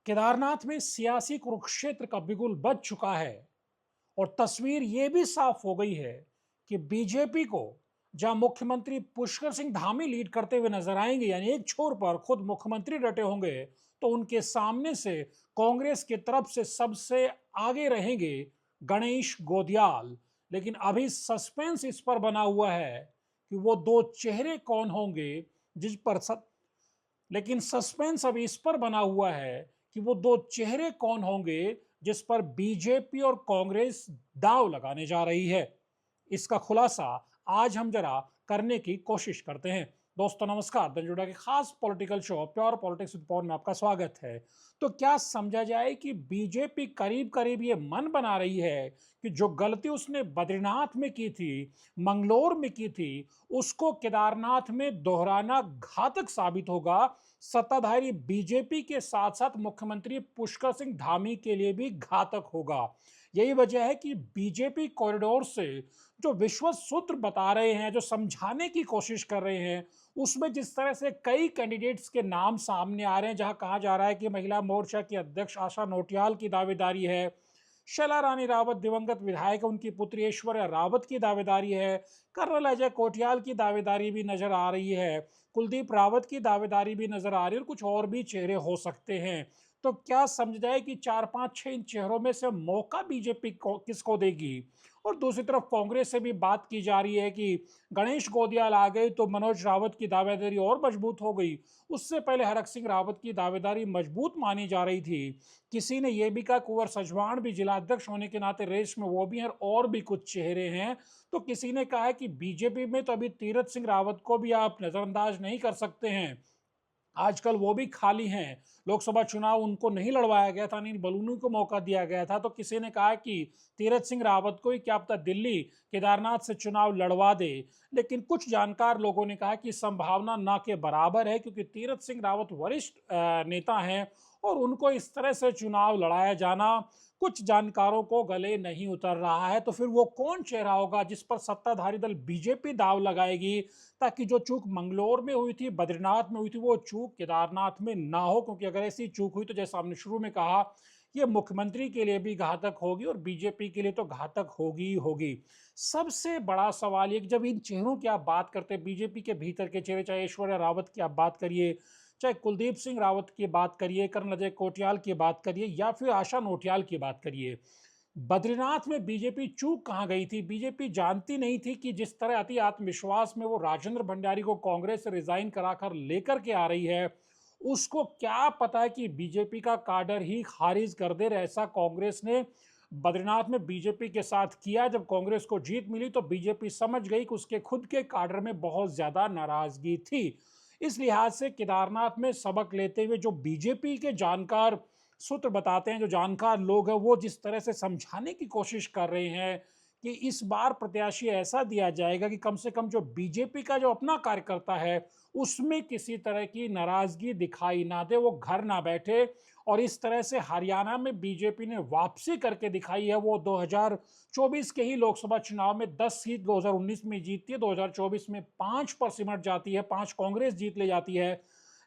केदारनाथ में सियासी कुरुक्षेत्र का बिगुल बज चुका है और तस्वीर ये भी साफ हो गई है कि बीजेपी को जहां मुख्यमंत्री पुष्कर सिंह धामी लीड करते हुए नजर आएंगे, यानी एक छोर पर खुद मुख्यमंत्री डटे होंगे, तो उनके सामने से कांग्रेस की तरफ से सबसे आगे रहेंगे गणेश गोदियाल। लेकिन अभी सस्पेंस इस पर बना हुआ है कि वो दो चेहरे कौन होंगे जिस पर लेकिन सस्पेंस अब इस पर बना हुआ है कि वो दो चेहरे कौन होंगे जिस पर बीजेपी और कांग्रेस दांव लगाने जा रही है। इसका खुलासा आज हम जरा करने की कोशिश करते हैं। दोस्तों नमस्कार, दंजुड़ा के खास political show pure politics with Pawan में आपका स्वागत है। तो क्या समझा जाए कि बीजेपी करीब करीब ये मन बना रही है कि जो गलती उसने बद्रीनाथ में की थी, मंगलोर में की थी, उसको केदारनाथ में दोहराना घातक साबित होगा। सत्ताधारी बीजेपी के साथ साथ मुख्यमंत्री पुष्कर सिंह धामी के लिए भी घातक होगा। यही वजह है कि बीजेपी कॉरिडोर से जो विश्वस्त सूत्र बता रहे हैं, जो समझाने की कोशिश कर रहे हैं, उसमें जिस तरह से कई कैंडिडेट्स के नाम सामने आ रहे हैं, जहां कहा जा रहा है कि महिला मोर्चा की अध्यक्ष आशा नोटियाल की दावेदारी है, शैला रानी रावत दिवंगत विधायक उनकी पुत्री ऐश्वर्या रावत की दावेदारी है, कर्नल अजय कोटियाल की दावेदारी भी नजर आ रही है, कुलदीप रावत की दावेदारी भी नजर आ रही है और कुछ और भी चेहरे हो सकते हैं। तो क्या समझ जाए कि 4 5 6 इन चेहरों में से मौका बीजेपी को किसको देगी। और दूसरी तरफ कांग्रेस से भी बात की जा रही है कि गणेश गोदियाल आ गए तो मनोज रावत की दावेदारी और मजबूत हो गई। उससे पहले हरक सिंह रावत की दावेदारी मजबूत मानी जा रही थी। किसी ने यह भी कहा कुंवर सजवाण भी जिला अध्यक्ष होने के नाते रेस में वो भी हैं और भी कुछ चेहरे हैं। तो किसी ने कहा है कि बीजेपी में तो अभी तीरथ सिंह रावत को भी आप नजरअंदाज नहीं कर सकते हैं, आजकल वो भी खाली हैं। लोकसभा चुनाव उनको नहीं लड़वाया गया था, अनिल बलूनी को मौका दिया गया था। तो किसी ने कहा कि तीरथ सिंह रावत को ही क्या पता दिल्ली केदारनाथ से चुनाव लड़वा दे। लेकिन कुछ जानकार लोगों ने कहा कि संभावना ना के बराबर है, क्योंकि तीरथ सिंह रावत वरिष्ठ नेता हैं और उनको इस तरह से चुनाव लड़ाया जाना कुछ जानकारों को गले नहीं उतर रहा है। तो फिर वो कौन चेहरा होगा जिस पर सत्ताधारी दल बीजेपी दाव लगाएगी, ताकि जो चूक मंगलोर में हुई थी, बद्रीनाथ में हुई थी, वो चूक केदारनाथ में ना हो। क्योंकि अगर ऐसी चूक हुई तो जैसा हमने शुरू में कहा, ये मुख्यमंत्री के लिए भी घातक होगी और बीजेपी के लिए तो घातक होगी ही होगी। सबसे बड़ा सवाल ये कि जब इन चेहरों की आप बात करते हैं, बीजेपी के भीतर के चेहरे, चाहे ऐश्वर्या रावत की आप बात करिए, चाहे कुलदीप सिंह रावत की बात करिए, कर्नल अजय कोटियाल की बात करिए, या फिर आशा नोटियाल की बात करिए, बद्रीनाथ में बीजेपी चूक कहां गई थी। बीजेपी जानती नहीं थी कि जिस तरह अति आत्मविश्वास में वो राजेंद्र भंडारी को कांग्रेस से रिजाइन कराकर लेकर के आ रही है, उसको क्या पता है कि बीजेपी का काडर ही खारिज कर दे। ऐसा कांग्रेस ने बद्रीनाथ में बीजेपी के साथ किया। जब कांग्रेस को जीत मिली तो बीजेपी समझ गई कि उसके खुद के काडर में बहुत ज्यादा नाराजगी थी। इस लिहाज से केदारनाथ में सबक लेते हुए जो बीजेपी के जानकार सूत्र बताते हैं, जो जानकार लोग हैं, वो जिस तरह से समझाने की कोशिश कर रहे हैं कि इस बार प्रत्याशी ऐसा दिया जाएगा कि कम से कम जो बीजेपी का जो अपना कार्यकर्ता है उसमें किसी तरह की नाराजगी दिखाई ना दे, वो घर ना बैठे। और इस तरह से हरियाणा में बीजेपी ने वापसी करके दिखाई है। वो 2024 के ही लोकसभा चुनाव में 10 सीट 2019 में जीतती है, 2024 में 5 पर सिमट जाती है, 5 कांग्रेस जीत ले जाती है।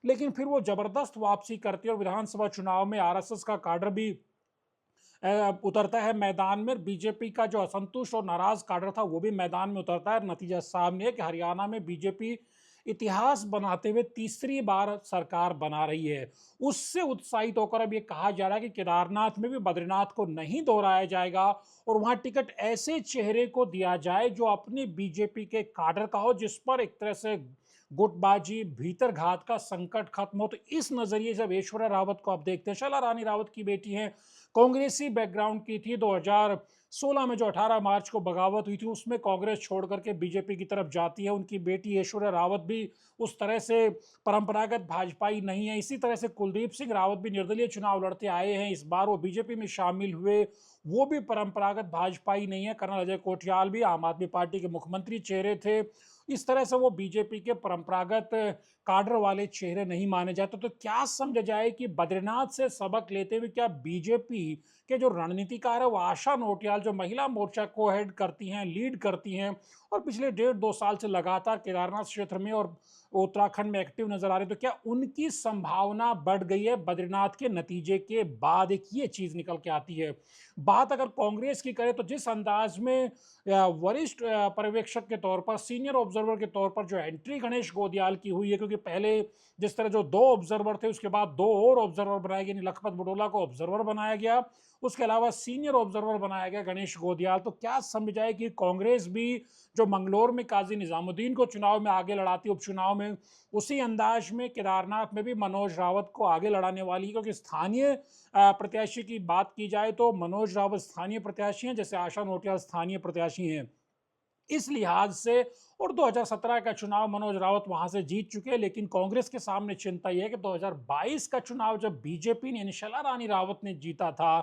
लेकिन फिर वो जबरदस्त वापसी करती है और विधानसभा चुनाव में आरएसएस का काडर भी उतरता है मैदान में। बीजेपी का जो असंतुष्ट और नाराज काडर था वो भी मैदान में उतरता है। नतीजा सामने है कि हरियाणा में बीजेपी इतिहास बनाते हुए तीसरी बार सरकार बना रही है। उससे उत्साहित होकर अब ये कहा जा रहा है कि केदारनाथ में भी बद्रीनाथ को नहीं दोहराया जाएगा और वहां टिकट ऐसे चेहरे को दिया जाए जो अपनी बीजेपी के काडर का हो, जिस पर एक तरह से गुटबाजी, भीतर घात का संकट खत्म हो। तो इस नजरिए से ऐश्वर्या रावत को आप देखते हैं, शैला रानी रावत की बेटी हैं, कांग्रेसी बैकग्राउंड की थी। 2016 में जो 18 मार्च को बगावत हुई थी उसमें कांग्रेस छोड़ करके बीजेपी की तरफ जाती है। उनकी बेटी ऐश्वर्या रावत भी उस तरह से परंपरागत भाजपाई नहीं है। इसी तरह से कुलदीप सिंह रावत भी निर्दलीय चुनाव लड़ते आए हैं, इस बार वो बीजेपी में शामिल हुए, वो भी परंपरागत भाजपाई नहीं है। कर्नल अजय कोटियाल भी आम आदमी पार्टी के मुख्यमंत्री चेहरे थे। इस तरह से वो बीजेपी के परंपरागत काडर वाले चेहरे नहीं माने जाते। तो क्या समझा जाए कि बद्रीनाथ से सबक लेते हुए क्या बीजेपी के जो रणनीतिकार है वो आशा नोटियाल, जो महिला मोर्चा को हेड करती हैं, लीड करती हैं और पिछले 1.5 2 साल से लगातार केदारनाथ क्षेत्र में और वो उत्तराखंड में एक्टिव नजर आ रहे हैं, तो क्या उनकी संभावना बढ़ गई है बद्रीनाथ के नतीजे के बाद? एक ये चीज निकल के आती है। बात अगर कांग्रेस की करें तो जिस अंदाज में वरिष्ठ पर्यवेक्षक के तौर पर, सीनियर ऑब्जर्वर के तौर पर जो एंट्री गणेश गोदियाल की हुई है, क्योंकि पहले जिस तरह जो 2 ऑब्जर्वर थे उसके बाद 2 और ऑब्जर्वर बनाए गए, लखपत बुटोला को ऑब्जर्वर बनाया गया, उसके अलावा सीनियर ऑब्जर्वर बनाया गया गणेश गोदियाल। तो क्या समझ आए कि कांग्रेस भी जो मंगलौर में काजी निजामुद्दीन को चुनाव में आगे लड़ाती उपचुनाव में, उसी अंदाज में केदारनाथ में भी मनोज रावत को आगे लड़ाने वाली है? क्योंकि स्थानीय प्रत्याशी की बात की जाए तो मनोज रावत स्थानीय प्रत्याशी हैं, जैसे आशा नोटियाल स्थानीय प्रत्याशी हैं। इस लिहाज से और 2017 का चुनाव मनोज रावत वहां से जीत चुके हैं, लेकिन कांग्रेस के सामने चिंता यह है कि 2022 का चुनाव जब बीजेपी ने यानी शैला रानी रावत ने जीता था,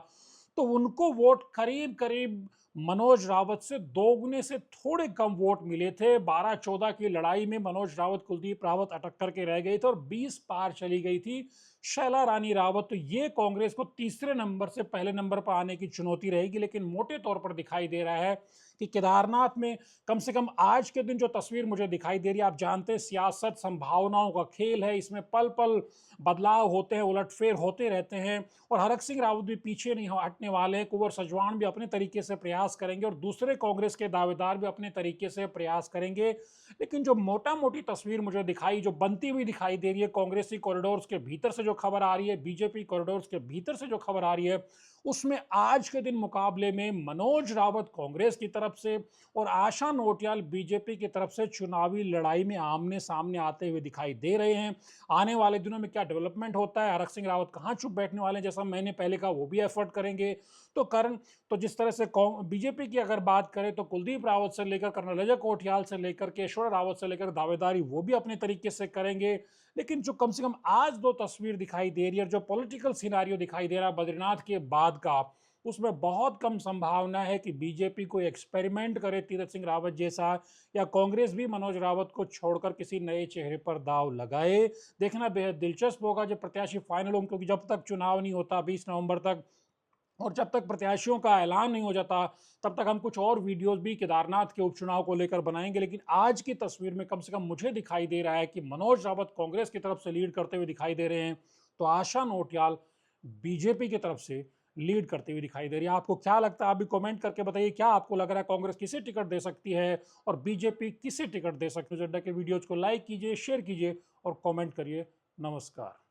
तो उनको वोट करीब करीब मनोज रावत से दोगुने से थोड़े कम वोट मिले थे। 12-14 की लड़ाई में मनोज रावत कुलदीप रावत अटक करके रह गए थे और 20 पार चली गई थी शैला रानी रावत। तो ये कांग्रेस को तीसरे नंबर से पहले नंबर पर आने की चुनौती रहेगी। लेकिन मोटे तौर पर दिखाई दे रहा है कि केदारनाथ में कम से कम आज के दिन जो तस्वीर मुझे दिखाई दे रही है, आप जानते हैं सियासत संभावनाओं का खेल है, इसमें पल पल बदलाव होते हैं, उलटफेर होते रहते हैं, और हरक सिंह रावत भी पीछे नहीं हटने वाले हैं। कुंवर सजवान भी अपने तरीके से प्रयास करेंगे और दूसरे कांग्रेस के दावेदार भी अपने तरीके से प्रयास करेंगे। लेकिन जो मोटा मोटी तस्वीर मुझे दिखाई, जो बनती हुई दिखाई दे रही है कांग्रेसी कॉरिडोर्स के भीतर से जो खबर आ रही है, बीजेपी कॉरिडोर्स के भीतर से जो खबर आ रही है, उसमें आज के दिन मुकाबले में मनोज रावत कांग्रेस की तरफ से और आशा नोटियाल बीजेपी की तरफ से चुनावी लड़ाई में आमने सामने आते हुए दिखाई दे रहे हैं। आने वाले दिनों में क्या डेवलपमेंट होता है, हरक सिंह रावत कहां चुप बैठने वाले हैं, जैसा मैंने पहले कहा वो भी एफर्ट करेंगे। तो जिस तरह से बीजेपी की अगर बात करें तो कुलदीप रावत से लेकर कर्नल अजय कोठियाल से लेकर केशवर रावत से लेकर दावेदारी वो भी अपने तरीके से करेंगे। लेकिन जो कम से कम आज दो तस्वीर दिखाई दे रही है, जो पॉलिटिकल सिनारियो दिखाई दे रहा है बद्रीनाथ के बाद का, उसमें बहुत कम संभावना है कि बीजेपी कोई एक्सपेरिमेंट करे तीरथ सिंह रावत जैसा, या कांग्रेस भी मनोज रावत को छोड़कर किसी नए चेहरे पर दाव लगाए। देखना बेहद दिलचस्प होगा जब प्रत्याशी फाइनल होंगे, क्योंकि जब तक चुनाव नहीं होता 20 नवंबर तक, और जब तक प्रत्याशियों का ऐलान नहीं हो जाता, तब तक हम कुछ और वीडियोस भी केदारनाथ के उपचुनाव को लेकर बनाएंगे। लेकिन आज की तस्वीर में कम से कम मुझे दिखाई दे रहा है कि मनोज रावत कांग्रेस की तरफ से लीड करते हुए दिखाई दे रहे हैं, तो आशा नोटियाल बीजेपी की तरफ से लीड करते हुए दिखाई दे रही है। आपको क्या लगता है, आप भी कमेंट करके बताइए, क्या आपको लग रहा है कांग्रेस किसे टिकट दे सकती है और बीजेपी किसे टिकट दे सकती है? के वीडियोज को लाइक कीजिए, शेयर कीजिए और कमेंट करिए। नमस्कार।